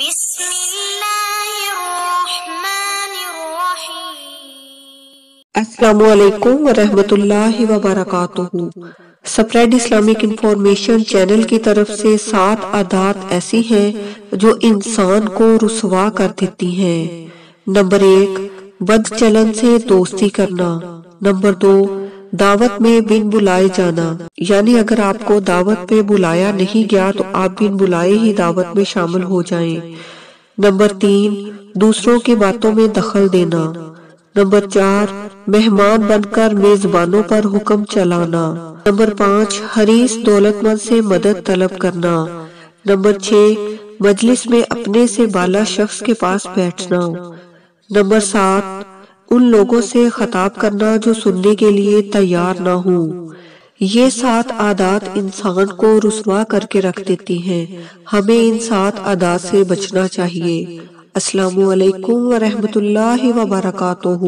بسم اللہ الرحمن الرحیم۔ السلام علیکم ورحمۃ اللہ وبرکاتہ۔ سپریڈ اسلامک انفارمیشن چینل کی طرف سے 7 عادات ایسی ہیں جو انسان کو رسوا کر دیتی ہیں۔ نمبر 1، بد چلن سے دوستی کرنا۔ نمبر 2، دعوت میں بن بلائے جانا، یعنی اگر آپ کو دعوت پہ بلایا نہیں گیا تو آپ بن بلائے ہی دعوت میں شامل ہو جائیں۔ نمبر 3، دوسروں کی باتوں میں دخل دینا۔ نمبر 4، مہمان بن کر میزبانوں پر حکم چلانا۔ نمبر 5، حریص دولت مند سے مدد طلب کرنا۔ نمبر 6، مجلس میں اپنے سے بالا شخص کے پاس بیٹھنا۔ نمبر 7، ان لوگوں سے خطاب کرنا جو سننے کے لیے تیار نہ ہوں۔ یہ 7 عادات انسان کو رسوا کر کے رکھ دیتی ہیں۔ ہمیں ان 7 عادات سے بچنا چاہیے۔ السلام علیکم ورحمۃ اللہ وبرکاتہ۔